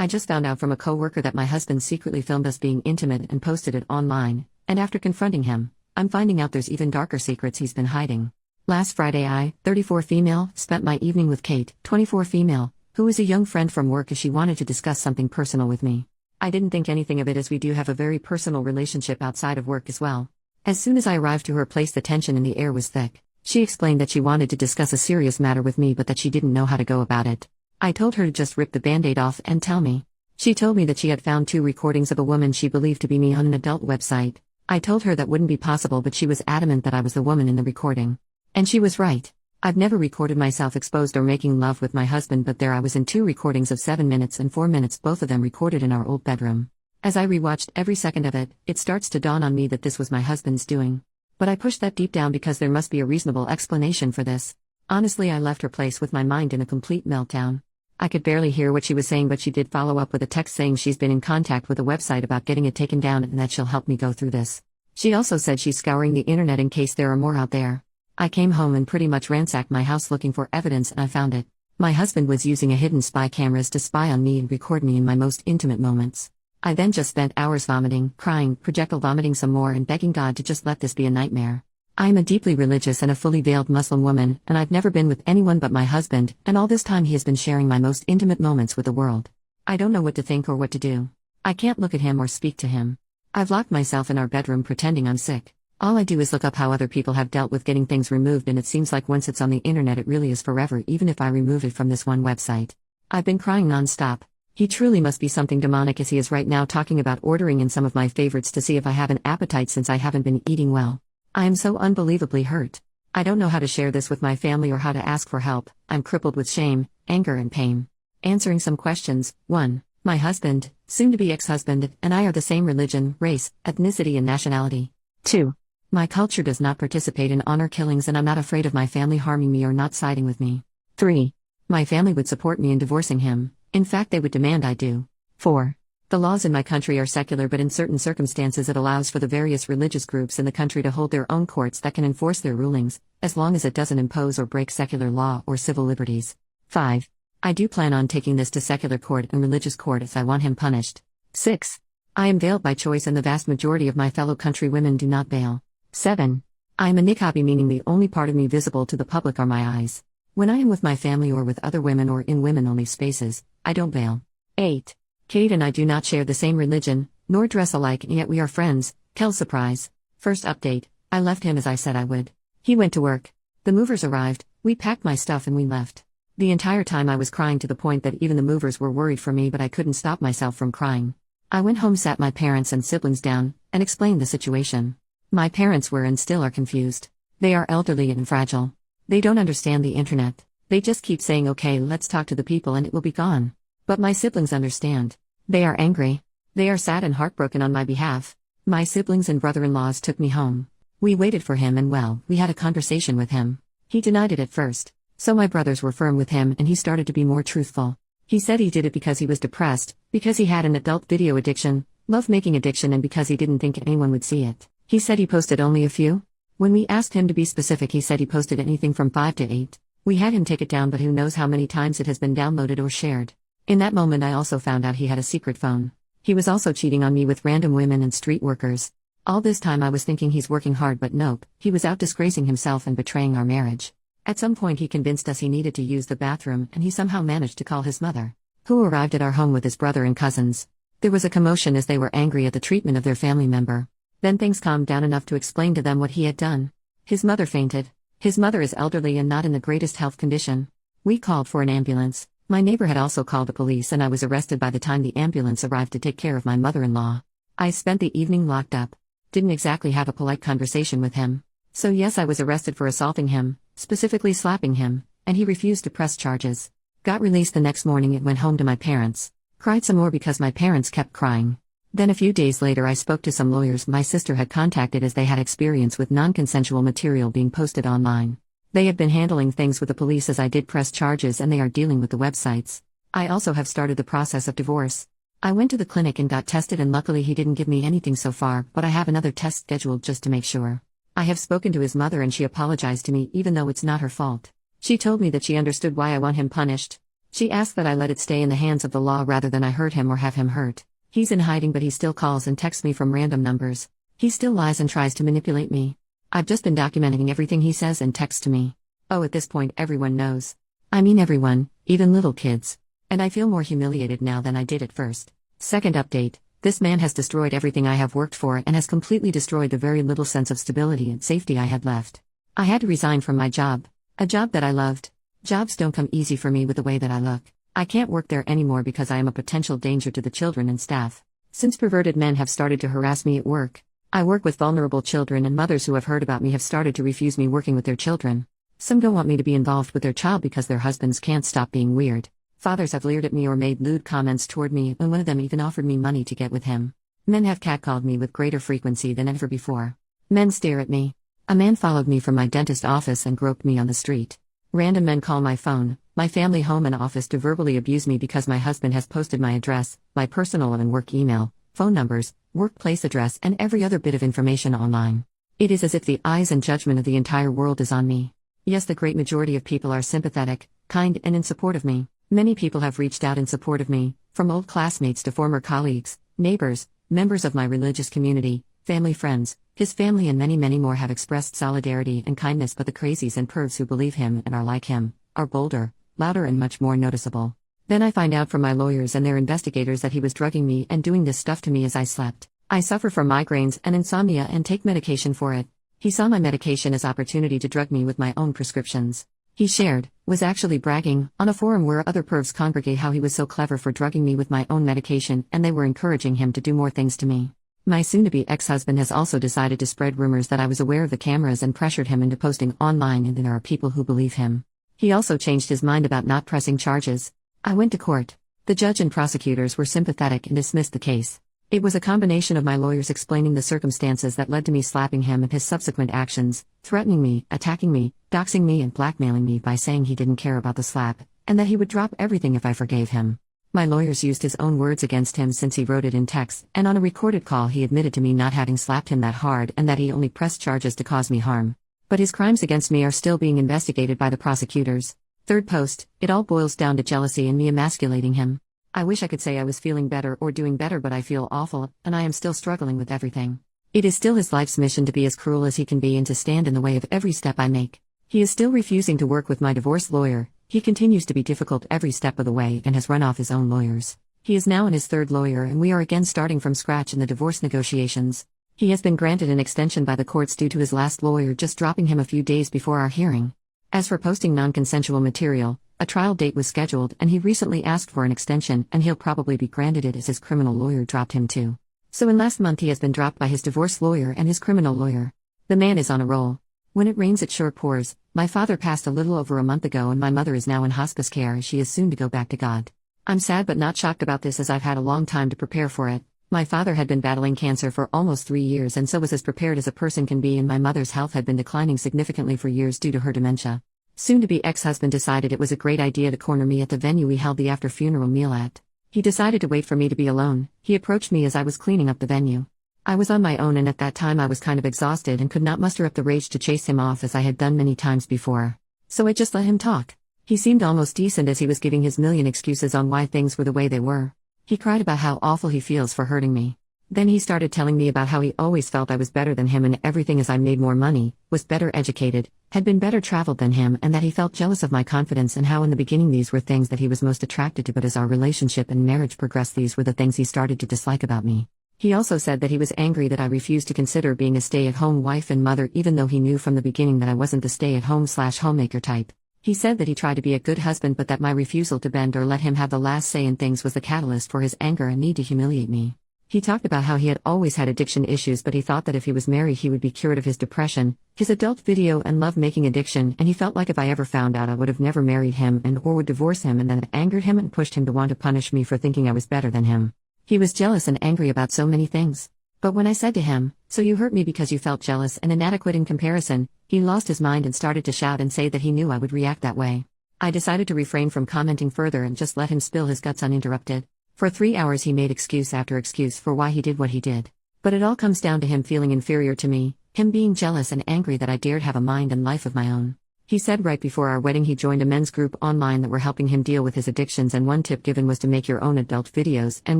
I just found out from a coworker that my husband secretly filmed us being intimate and posted it online, and after confronting him, I'm finding out there's even darker secrets he's been hiding. Last Friday I, 34 female, spent my evening with Kate, 24 female, who is a young friend from work as she wanted to discuss something personal with me. I didn't think anything of it as we do have a very personal relationship outside of work as well. As soon as I arrived to her place the tension in the air was thick. She explained that she wanted to discuss a serious matter with me but that she didn't know how to go about it. I told her to just rip the band-aid off and tell me. She told me that she had found 2 recordings of a woman she believed to be me on an adult website. I told her that wouldn't be possible but she was adamant that I was the woman in the recording. And she was right. I've never recorded myself exposed or making love with my husband but there I was in 2 recordings of 7 minutes and 4 minutes, both of them recorded in our old bedroom. As I rewatched every second of it, it starts to dawn on me that this was my husband's doing. But I pushed that deep down because there must be a reasonable explanation for this. Honestly, I left her place with my mind in a complete meltdown. I could barely hear what she was saying but she did follow up with a text saying she's been in contact with a website about getting it taken down and that she'll help me go through this. She also said she's scouring the internet in case there are more out there. I came home and pretty much ransacked my house looking for evidence and I found it. My husband was using a hidden spy cameras to spy on me and record me in my most intimate moments. I then just spent hours vomiting, crying, projectile vomiting some more and begging God to just let this be a nightmare. I am a deeply religious and a fully veiled Muslim woman, and I've never been with anyone but my husband, and all this time he has been sharing my most intimate moments with the world. I don't know what to think or what to do. I can't look at him or speak to him. I've locked myself in our bedroom pretending I'm sick. All I do is look up how other people have dealt with getting things removed and it seems like once it's on the internet it really is forever even if I remove it from this one website. I've been crying non-stop. He truly must be something demonic as he is right now talking about ordering in some of my favorites to see if I have an appetite since I haven't been eating well. I am so unbelievably hurt. I don't know how to share this with my family or how to ask for help. I'm crippled with shame, anger and pain. Answering some questions. 1. My husband, soon-to-be ex-husband, and I are the same religion, race, ethnicity and nationality. 2. My culture does not participate in honor killings and I'm not afraid of my family harming me or not siding with me. 3. My family would support me in divorcing him. In fact, they would demand I do. 4. The laws in my country are secular but in certain circumstances it allows for the various religious groups in the country to hold their own courts that can enforce their rulings, as long as it doesn't impose or break secular law or civil liberties. 5. I do plan on taking this to secular court and religious court as I want him punished. 6. I am veiled by choice and the vast majority of my fellow countrywomen do not veil. 7. I am a niqabi meaning the only part of me visible to the public are my eyes. When I am with my family or with other women or in women-only spaces, I don't veil. 8. Kate and I do not share the same religion, nor dress alike and yet we are friends. Kel surprise. First update, I left him as I said I would. He went to work. The movers arrived, we packed my stuff and we left. The entire time I was crying to the point that even the movers were worried for me but I couldn't stop myself from crying. I went home, sat my parents and siblings down, and explained the situation. My parents were and still are confused. They are elderly and fragile. They don't understand the internet. They just keep saying okay let's talk to the people and it will be gone. But my siblings understand. They are angry. They are sad and heartbroken on my behalf. My siblings and brother-in-laws took me home. We waited for him and well, we had a conversation with him. He denied it at first. So my brothers were firm with him and he started to be more truthful. He said he did it because he was depressed, because he had an adult video addiction, love-making addiction and because he didn't think anyone would see it. He said he posted only a few. When we asked him to be specific he said he posted anything from 5 to 8. We had him take it down but who knows how many times it has been downloaded or shared. In that moment I also found out he had a secret phone. He was also cheating on me with random women and street workers. All this time I was thinking he's working hard but nope, he was out disgracing himself and betraying our marriage. At some point he convinced us he needed to use the bathroom and he somehow managed to call his mother, who arrived at our home with his brother and cousins. There was a commotion as they were angry at the treatment of their family member. Then things calmed down enough to explain to them what he had done. His mother fainted. His mother is elderly and not in the greatest health condition. We called for an ambulance. My neighbor had also called the police and I was arrested by the time the ambulance arrived to take care of my mother-in-law. I spent the evening locked up. Didn't exactly have a polite conversation with him. So yes, I was arrested for assaulting him, specifically slapping him, and he refused to press charges. Got released the next morning and went home to my parents. Cried some more because my parents kept crying. Then a few days later I spoke to some lawyers my sister had contacted as they had experience with non-consensual material being posted online. They have been handling things with the police as I did press charges and they are dealing with the websites. I also have started the process of divorce. I went to the clinic and got tested and luckily he didn't give me anything so far but I have another test scheduled just to make sure. I have spoken to his mother and she apologized to me even though it's not her fault. She told me that she understood why I want him punished. She asked that I let it stay in the hands of the law rather than I hurt him or have him hurt. He's in hiding, but he still calls and texts me from random numbers. He still lies and tries to manipulate me. I've just been documenting everything he says and texts to me. Oh, at this point everyone knows. I mean everyone, even little kids. And I feel more humiliated now than I did at first. Second update, this man has destroyed everything I have worked for and has completely destroyed the very little sense of stability and safety I had left. I had to resign from my job. A job that I loved. Jobs don't come easy for me with the way that I look. I can't work there anymore because I am a potential danger to the children and staff. Since perverted men have started to harass me at work, I work with vulnerable children, and mothers who have heard about me have started to refuse me working with their children. Some don't want me to be involved with their child because their husbands can't stop being weird. Fathers have leered at me or made lewd comments toward me, and one of them even offered me money to get with him. Men have catcalled me with greater frequency than ever before. Men stare at me. A man followed me from my dentist office and groped me on the street. Random men call my phone, my family home and office to verbally abuse me because my husband has posted my address, my personal and work email, phone numbers, workplace address, and every other bit of information online. It is as if the eyes and judgment of the entire world is on me. Yes, the great majority of people are sympathetic, kind, and in support of me. Many people have reached out in support of me, from old classmates to former colleagues, neighbors, members of my religious community, family friends, his family, and many, many more have expressed solidarity and kindness, but the crazies and pervs who believe him and are like him are bolder, louder, and much more noticeable. Then I find out from my lawyers and their investigators that he was drugging me and doing this stuff to me as I slept. I suffer from migraines and insomnia and take medication for it. He saw my medication as opportunity to drug me with my own prescriptions. He shared, was actually bragging, on a forum where other pervs congregate how he was so clever for drugging me with my own medication, and they were encouraging him to do more things to me. My soon-to-be ex-husband has also decided to spread rumors that I was aware of the cameras and pressured him into posting online, and there are people who believe him. He also changed his mind about not pressing charges. I went to court. The judge and prosecutors were sympathetic and dismissed the case. It was a combination of my lawyers explaining the circumstances that led to me slapping him and his subsequent actions, threatening me, attacking me, doxing me, and blackmailing me by saying he didn't care about the slap, and that he would drop everything if I forgave him. My lawyers used his own words against him since he wrote it in text, and on a recorded call he admitted to me not having slapped him that hard and that he only pressed charges to cause me harm. But his crimes against me are still being investigated by the prosecutors. Third post, it all boils down to jealousy and me emasculating him. I wish I could say I was feeling better or doing better, but I feel awful, and I am still struggling with everything. It is still his life's mission to be as cruel as he can be and to stand in the way of every step I make. He is still refusing to work with my divorce lawyer. He continues to be difficult every step of the way and has run off his own lawyers. He is now in his third lawyer, and we are again starting from scratch in the divorce negotiations. He has been granted an extension by the courts due to his last lawyer just dropping him a few days before our hearing. As for posting non-consensual material, a trial date was scheduled, and he recently asked for an extension, and he'll probably be granted it as his criminal lawyer dropped him too. So in last month he has been dropped by his divorce lawyer and his criminal lawyer. The man is on a roll. When it rains it sure pours. My father passed a little over a month ago, and my mother is now in hospice care as she is soon to go back to God. I'm sad but not shocked about this, as I've had a long time to prepare for it. My father had been battling cancer for almost 3 years and so was as prepared as a person can be, and my mother's health had been declining significantly for years due to her dementia. Soon-to-be ex-husband decided it was a great idea to corner me at the venue we held the after-funeral meal at. He decided to wait for me to be alone. He approached me as I was cleaning up the venue. I was on my own, and at that time I was kind of exhausted and could not muster up the rage to chase him off as I had done many times before. So I just let him talk. He seemed almost decent as he was giving his million excuses on why things were the way they were. He cried about how awful he feels for hurting me. Then he started telling me about how he always felt I was better than him in everything, as I made more money, was better educated, had been better traveled than him, and that he felt jealous of my confidence, and how in the beginning these were things that he was most attracted to, but as our relationship and marriage progressed these were the things he started to dislike about me. He also said that he was angry that I refused to consider being a stay-at-home wife and mother, even though he knew from the beginning that I wasn't the stay-at-home/homemaker type. He said that he tried to be a good husband, but that my refusal to bend or let him have the last say in things was the catalyst for his anger and need to humiliate me. He talked about how he had always had addiction issues, but he thought that if he was married he would be cured of his depression, his adult video and love-making addiction, and he felt like if I ever found out I would have never married him and or would divorce him, and then it angered him and pushed him to want to punish me for thinking I was better than him. He was jealous and angry about so many things. But when I said to him, "So you hurt me because you felt jealous and inadequate in comparison," he lost his mind and started to shout and say that he knew I would react that way. I decided to refrain from commenting further and just let him spill his guts uninterrupted. For 3 hours he made excuse after excuse for why he did what he did. But it all comes down to him feeling inferior to me, him being jealous and angry that I dared have a mind and life of my own. He said right before our wedding he joined a men's group online that were helping him deal with his addictions, and one tip given was to make your own adult videos and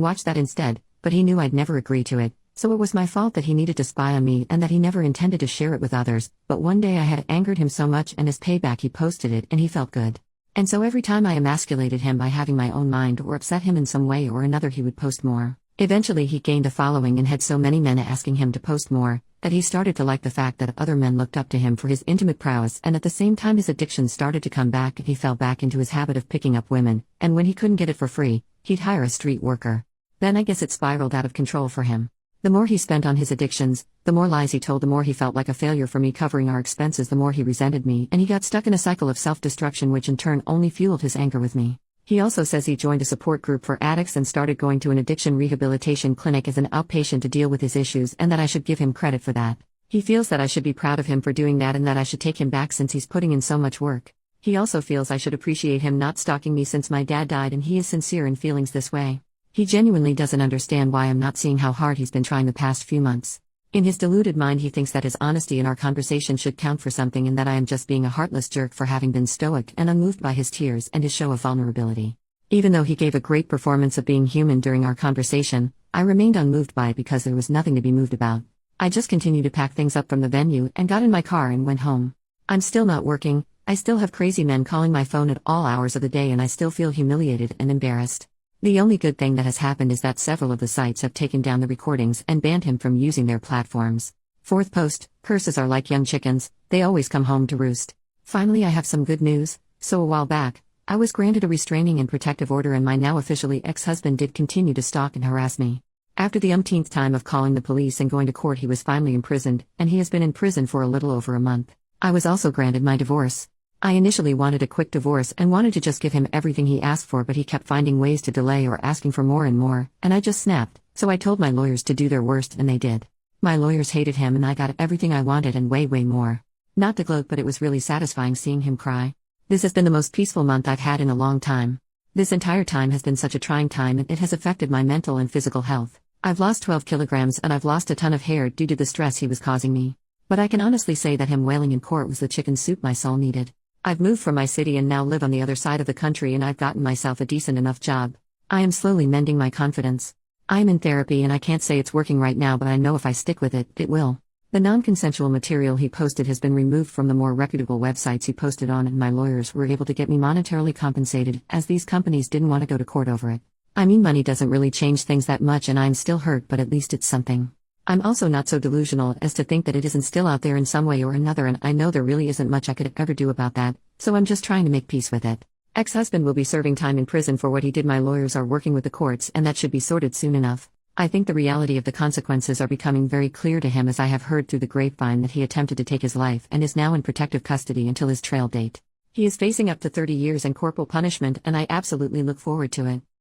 watch that instead, but he knew I'd never agree to it, so it was my fault that he needed to spy on me and that he never intended to share it with others, but one day I had angered him so much and as payback he posted it and he felt good. And so every time I emasculated him by having my own mind or upset him in some way or another he would post more. Eventually he gained a following and had so many men asking him to post more, that he started to like the fact that other men looked up to him for his intimate prowess, and at the same time his addiction started to come back and he fell back into his habit of picking up women, and when he couldn't get it for free, he'd hire a street worker. Then I guess it spiraled out of control for him. The more he spent on his addictions, the more lies he told, the more he felt like a failure for me covering our expenses, the more he resented me, and he got stuck in a cycle of self-destruction which in turn only fueled his anger with me. He also says he joined a support group for addicts and started going to an addiction rehabilitation clinic as an outpatient to deal with his issues, and that I should give him credit for that. He feels that I should be proud of him for doing that and that I should take him back since he's putting in so much work. He also feels I should appreciate him not stalking me since my dad died, and he is sincere in feelings this way. He genuinely doesn't understand why I'm not seeing how hard he's been trying the past few months. In his deluded mind he thinks that his honesty in our conversation should count for something and that I am just being a heartless jerk for having been stoic and unmoved by his tears and his show of vulnerability. Even though he gave a great performance of being human during our conversation, I remained unmoved by it because there was nothing to be moved about. I just continued to pack things up from the venue and got in my car and went home. I'm still not working, I still have crazy men calling my phone at all hours of the day, and I still feel humiliated and embarrassed. The only good thing that has happened is that several of the sites have taken down the recordings and banned him from using their platforms. Fourth post, curses are like young chickens, they always come home to roost. Finally I have some good news. So a while back, I was granted a restraining and protective order, and my now officially ex-husband did continue to stalk and harass me. After the umpteenth time of calling the police and going to court, he was finally imprisoned, and he has been in prison for a little over a month. I was also granted my divorce. I initially wanted a quick divorce and wanted to just give him everything he asked for, but he kept finding ways to delay or asking for more and more, and I just snapped, so I told my lawyers to do their worst and they did. My lawyers hated him and I got everything I wanted and way more. Not to gloat, but it was really satisfying seeing him cry. This has been the most peaceful month I've had in a long time. This entire time has been such a trying time, and it has affected my mental and physical health. I've lost 12 kilograms and I've lost a ton of hair due to the stress he was causing me. But I can honestly say that him wailing in court was the chicken soup my soul needed. I've moved from my city and now live on the other side of the country, and I've gotten myself a decent enough job. I am slowly mending my confidence. I am in therapy and I can't say it's working right now, but I know if I stick with it, it will. The non-consensual material he posted has been removed from the more reputable websites he posted on, and my lawyers were able to get me monetarily compensated, as these companies didn't want to go to court over it. I mean, money doesn't really change things that much and I'm still hurt, but at least it's something. I'm also not so delusional as to think that it isn't still out there in some way or another, and I know there really isn't much I could ever do about that, so I'm just trying to make peace with it. Ex-husband will be serving time in prison for what he did. My lawyers are working with the courts, and that should be sorted soon enough. I think the reality of the consequences are becoming very clear to him, as I have heard through the grapevine that he attempted to take his life and is now in protective custody until his trial date. He is facing up to 30 years and corporal punishment, and I absolutely look forward to it.